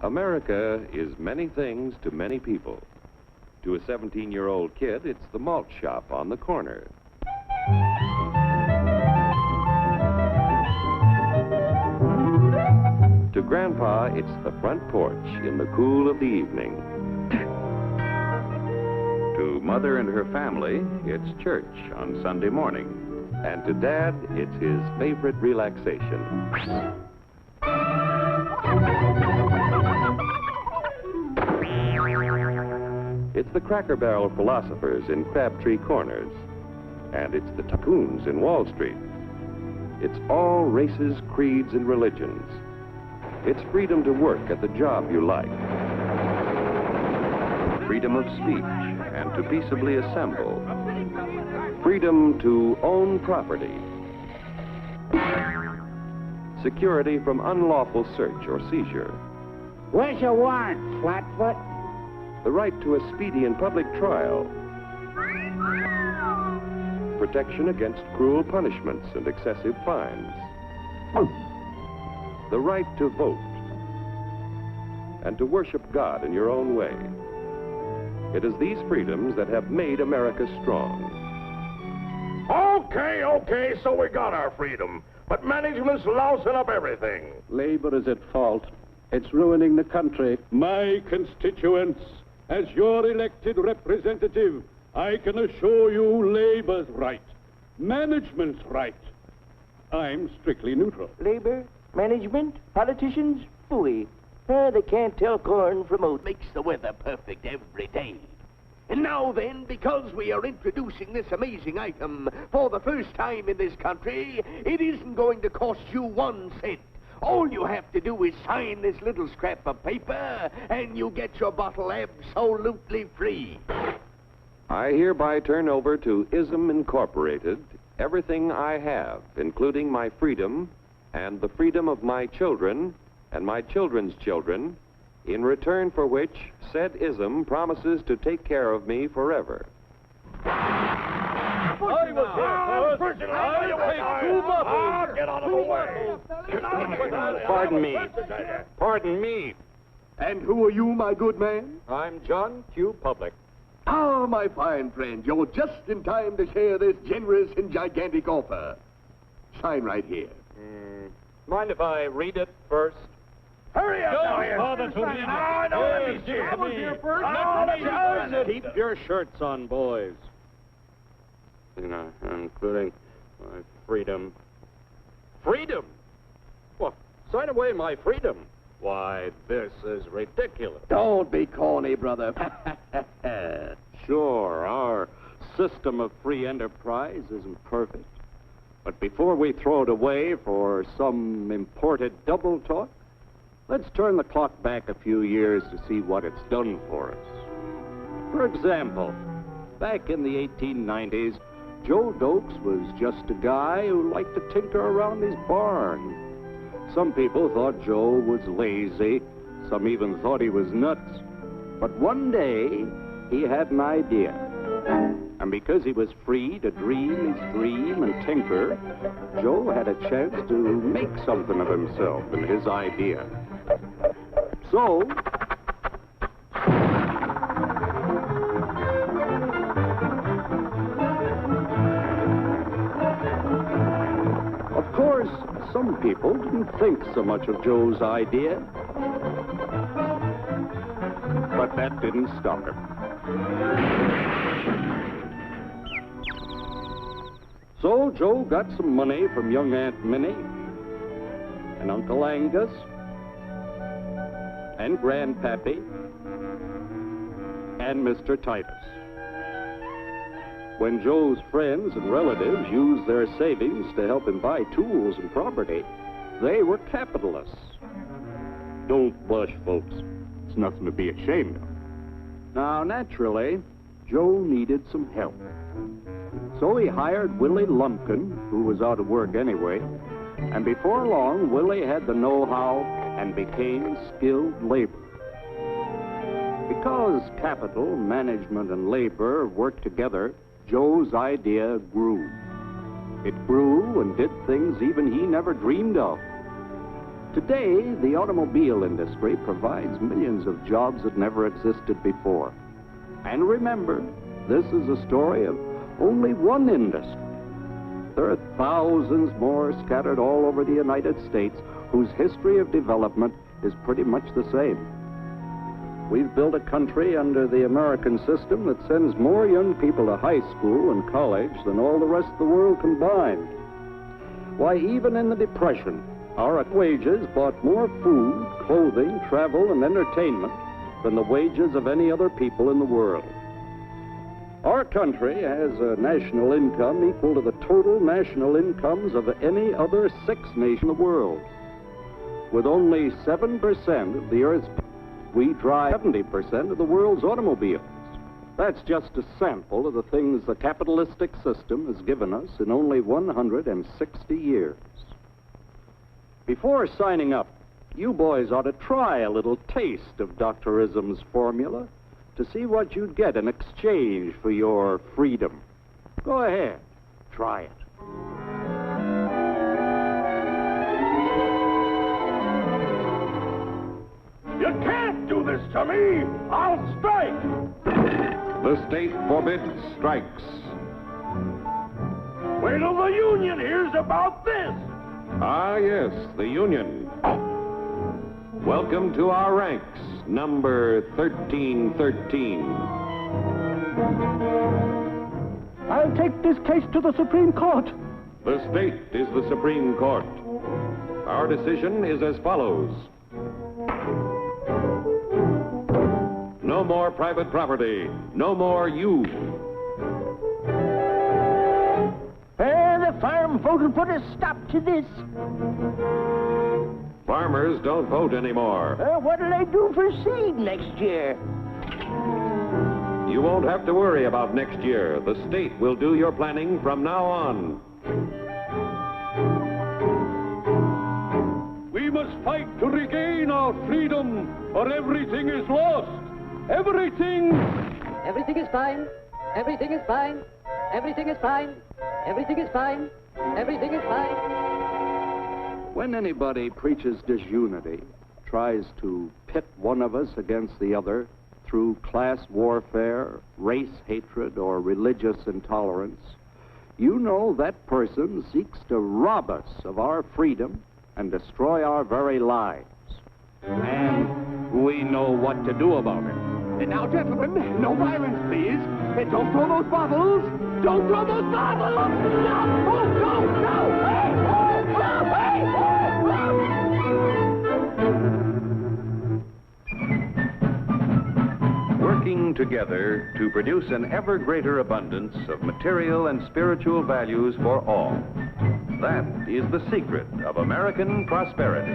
America is many things to many people. To a 17-year-old kid, it's the malt shop on the corner. To Grandpa, it's the front porch in the cool of the evening. To Mother and her family, it's church on Sunday morning. And to Dad, it's his favorite relaxation. It's the Cracker Barrel philosophers in Crabtree Corners. And it's the tycoons in Wall Street. It's all races, creeds, and religions. It's freedom to work at the job you like. Freedom of speech and to peaceably assemble. Freedom to own property. Security from unlawful search or seizure. Where's your warrant, Flatfoot? The right to a speedy and public trial. Protection against cruel punishments and excessive fines. The right to vote. And to worship God in your own way. It is these freedoms that have made America strong. Okay, so we got our freedom. But management's lousing up everything. Labor is at fault. It's ruining the country. My constituents, as your elected representative, I can assure you Labor's right. Management's right. I'm strictly neutral. Labor, management, politicians, phooey. They can't tell corn from oat. Makes the weather perfect every day. And now then, because we are introducing this amazing item for the first time in this country, it isn't going to cost you 1 cent. All you have to do is sign this little scrap of paper, and you get your bottle absolutely free. I hereby turn over to ISM Incorporated everything I have, including my freedom and the freedom of my children and my children's children, in return for which said ISM promises to take care of me forever. I was here. Get out of the way. Pardon me. And who are you, my good man? I'm John Q. Public. Ah, my fine friend, you're just in time to share this generous and gigantic offer. Sign right here. Mind if I read it first? Hurry up, Keep your shirts on, boys. Including my freedom. Freedom? Well, sign away my freedom. Why, this is ridiculous. Don't be corny, brother. Sure, our system of free enterprise isn't perfect. But before we throw it away for some imported double talk, let's turn the clock back a few years to see what it's done for us. For example, back in the 1890s, Joe Dokes was just a guy who liked to tinker around his barn. Some people thought Joe was lazy. Some even thought he was nuts. But one day, he had an idea. And because he was free to dream his dream and tinker, Joe had a chance to make something of himself and his idea. So, of course, some people didn't think so much of Joe's idea. But that didn't stop him. So Joe got some money from young Aunt Minnie and Uncle Angus and Grandpappy and Mr. Titus. When Joe's friends and relatives used their savings to help him buy tools and property, they were capitalists. Don't blush, folks. It's nothing to be ashamed of. Now, naturally, Joe needed some help. So he hired Willie Lumpkin, who was out of work anyway, and before long, Willie had the know-how and became skilled labor. Because capital, management, and labor worked together, Joe's idea grew. It grew and did things even he never dreamed of. Today, the automobile industry provides millions of jobs that never existed before. And remember, this is a story of only one industry. There are thousands more scattered all over the United States whose history of development is pretty much the same. We've built a country under the American system that sends more young people to high school and college than all the rest of the world combined. Why, even in the Depression, our wages bought more food, clothing, travel, and entertainment than the wages of any other people in the world. Our country has a national income equal to the total national incomes of any other sixth nation in the world. With only 7% of the Earth's people, we drive 70% of the world's automobiles. That's just a sample of the things the capitalistic system has given us in only 160 years. Before signing up, you boys ought to try a little taste of Dr. Ism's formula to see what you'd get in exchange for your freedom. Go ahead, try it. You can't do this to me! I'll strike! The state forbids strikes. Wait till the union hears about this! Ah, yes, the Union. Welcome to our ranks, number 1313. I'll take this case to the Supreme Court. The state is the Supreme Court. Our decision is as follows. No more private property. No more you. The farm vote will put a stop to this. Farmers don't vote anymore. What'll they do for seed next year? You won't have to worry about next year. The state will do your planning from now on. We must fight to regain our freedom, or everything is lost. Everything! Everything is fine. Everything is fine. Everything is fine. Everything is fine. Everything is fine. When anybody preaches disunity, tries to pit one of us against the other through class warfare, race hatred, or religious intolerance, you know that person seeks to rob us of our freedom and destroy our very lives. And we know what to do about it. Now, gentlemen, no violence, please. Don't throw those bottles. Don't throw those bottles. No! Oh, no! No! Hey! Oh, oh, hey! Working together to produce an ever greater abundance of material and spiritual values for all. That is the secret of American prosperity.